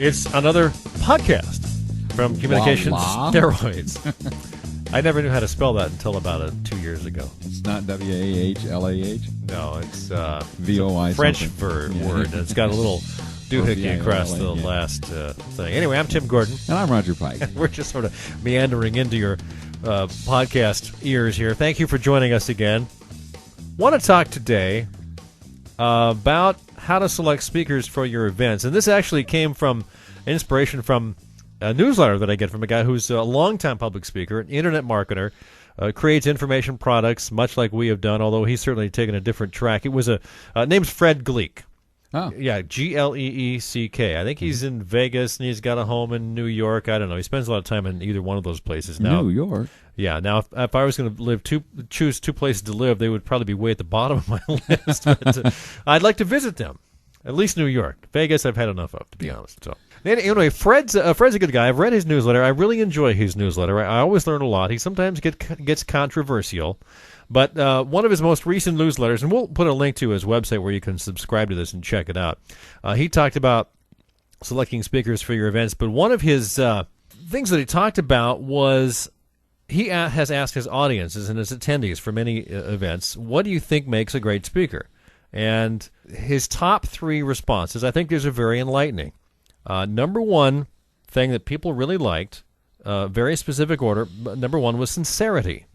It's another podcast from Communications Steroids. I never knew how to spell that until about 2 years ago. It's not W-A-H-L-A-H? No, it's V-O-I French something. word. And it's got a little doohickey across the last thing. Anyway, I'm Tim Gordon. And I'm Roger Pike. We're just sort of meandering into your podcast ears here. Thank you for joining us again. Want to talk today about how to select speakers for your events. And this actually came from inspiration from a newsletter that I get from a guy who's a longtime public speaker, an internet marketer, creates information products much like we have done, although he's certainly taken a different track. It was name's Fred Gleeck. Oh. Yeah, Gleeck. I think he's in Vegas, and he's got a home in New York. I don't know. He spends a lot of time in either one of those places now. New York? Yeah. Now, if I was going to choose two places to live, they would probably be way at the bottom of my list. But, I'd like to visit them, at least New York. Vegas, I've had enough of, to be honest. So anyway, Fred's a good guy. I've read his newsletter. I really enjoy his newsletter. I always learn a lot. He sometimes gets controversial. But one of his most recent newsletters, and we'll put a link to his website where you can subscribe to this and check it out. He talked about selecting speakers for your events, but one of his things that he talked about was he has asked his audiences and his attendees for many events, what do you think makes a great speaker? And his top three responses, I think these are very enlightening. Number one thing that people really liked, very specific order, number one was sincerity.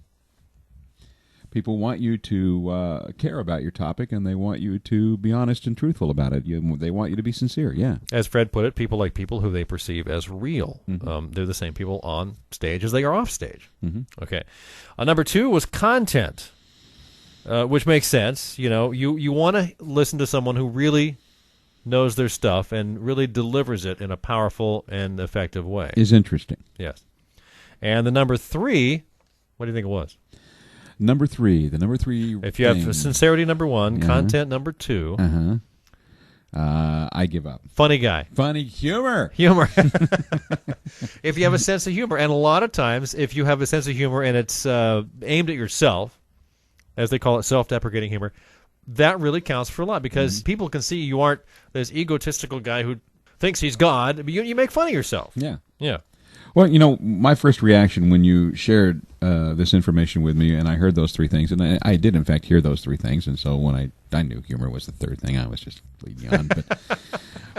People want you to care about your topic, and they want you to be honest and truthful about it. They want you to be sincere, yeah. As Fred put it, people like people who they perceive as real. Mm-hmm. They're the same people on stage as they are off stage. Mm-hmm. Okay. Number two was content, which makes sense. You know, you want to listen to someone who really knows their stuff and really delivers it in a powerful and effective way. Is interesting. Yes. And the number three, what do you think it was? The number three. If you have sincerity, number one, content, number two. I give up. Funny guy. Funny humor. If you have a sense of humor, and a lot of times, if you have a sense of humor and it's aimed at yourself, as they call it, self-deprecating humor, that really counts for a lot because people can see you aren't this egotistical guy who thinks he's God. But you make fun of yourself. Yeah. Yeah. Well, you know, my first reaction when you shared this information with me, and I heard those three things, and I did, in fact, hear those three things, and so when I knew humor was the third thing, I was just leading on.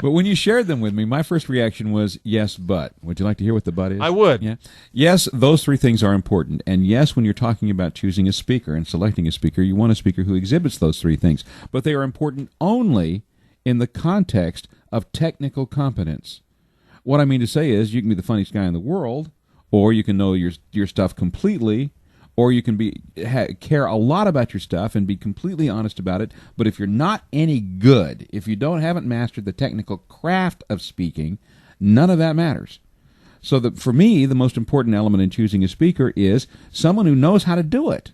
But when you shared them with me, my first reaction was, yes, but. Would you like to hear what the but is? I would. Yeah. Yes, those three things are important, and yes, when you're talking about choosing a speaker and selecting a speaker, you want a speaker who exhibits those three things, but they are important only in the context of technical competence. What I mean to say is you can be the funniest guy in the world, or you can know your stuff completely, or you can care a lot about your stuff and be completely honest about it. But if you're not any good, if you haven't mastered the technical craft of speaking, none of that matters. So for me, the most important element in choosing a speaker is someone who knows how to do it.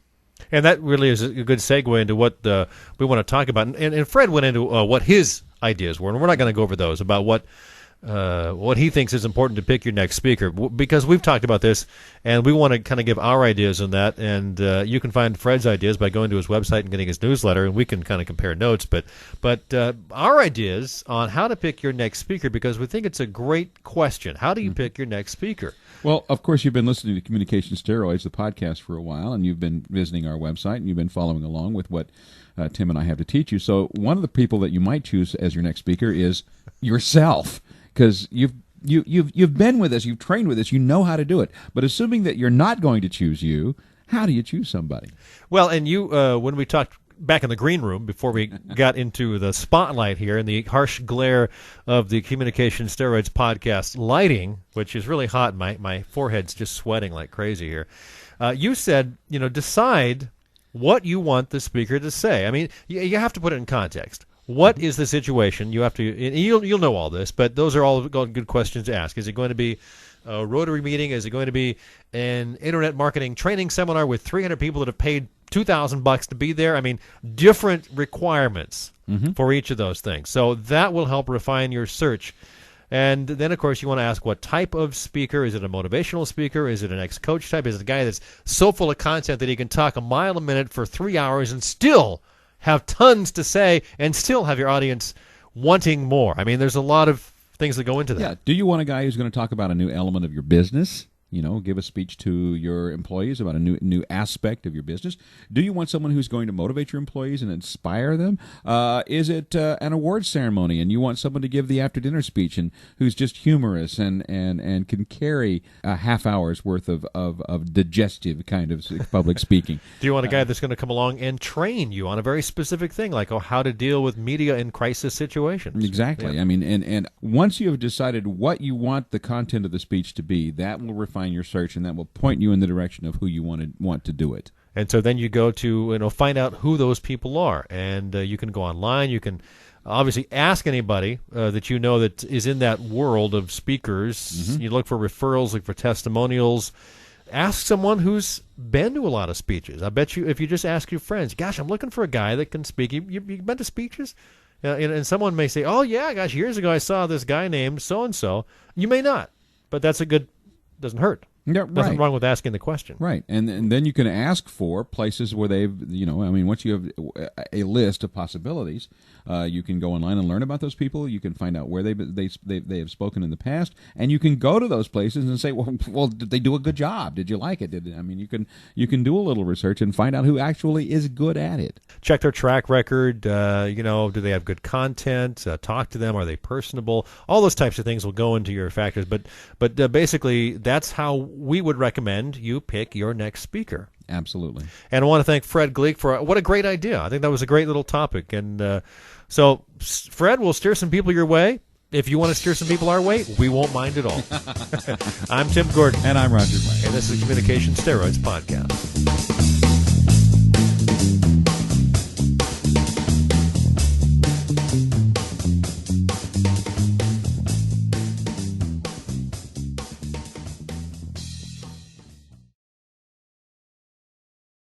And that really is a good segue into what we want to talk about. And Fred went into what his ideas were, and we're not going to go over those, about what he thinks is important to pick your next speaker, because we've talked about this, and we want to kind of give our ideas on that, and you can find Fred's ideas by going to his website and getting his newsletter, and we can kind of compare notes, but our ideas on how to pick your next speaker, because we think it's a great question. How do you pick your next speaker? Well, of course, you've been listening to Communication Steroids, the podcast, for a while, and you've been visiting our website, and you've been following along with what Tim and I have to teach you. So one of the people that you might choose as your next speaker is yourself. Because you've been with us, you've trained with us, you know how to do it. But assuming that you're not going to choose you, how do you choose somebody? Well, and you, when we talked back in the green room before we got into the spotlight here and the harsh glare of the Communication Steroids podcast lighting, which is really hot, my forehead's just sweating like crazy here. You said, decide what you want the speaker to say. I mean, you have to put it in context. What is the situation? You have to. You'll know all this, but those are all good questions to ask. Is it going to be a Rotary meeting? Is it going to be an internet marketing training seminar with 300 people that have paid $2,000 to be there? I mean, different requirements for each of those things. So that will help refine your search. And then, of course, you want to ask what type of speaker. Is it a motivational speaker? Is it an ex-coach type? Is it a guy that's so full of content that he can talk a mile a minute for 3 hours and still have tons to say and still have your audience wanting more? I mean, there's a lot of things that go into that. Yeah. Do you want a guy who's going to talk about a new element of your business? Give a speech to your employees about a new aspect of your business. Do you want someone who's going to motivate your employees and inspire them? Is it an awards ceremony and you want someone to give the after-dinner speech and who's just humorous and can carry a half hour's worth of digestive kind of public speaking? Do you want a guy that's going to come along and train you on a very specific thing, like how to deal with media in crisis situations? Exactly. Yeah. I mean, and once you have decided what you want the content of the speech to be, that will refine your search, and that will point you in the direction of who you want to do it. And so then you go to find out who those people are, and you can go online. You can obviously ask anybody that you know that is in that world of speakers. Mm-hmm. You look for referrals, look for testimonials. Ask someone who's been to a lot of speeches. I bet you if you just ask your friends, gosh, I'm looking for a guy that can speak. You've been to speeches? And someone may say, oh, yeah, gosh, years ago I saw this guy named so-and-so. You may not, but that's doesn't hurt. Yeah, right. Nothing wrong with asking the question. Right. And then you can ask for places where they've, once you have a list of possibilities, you can go online and learn about those people. You can find out where they have spoken in the past, and you can go to those places and say, well, did they do a good job? Did you like it? You can do a little research and find out who actually is good at it. Check their track record. Do they have good content? Talk to them. Are they personable? All those types of things will go into your factors. But basically, that's how we would recommend you pick your next speaker. Absolutely. And I want to thank Fred Gleeck for what a great idea. I think that was a great little topic. And so, Fred, we'll steer some people your way. If you want to steer some people our way, we won't mind at all. I'm Tim Gordon. And I'm Roger Pike. And this is the Communication Steroids Podcast.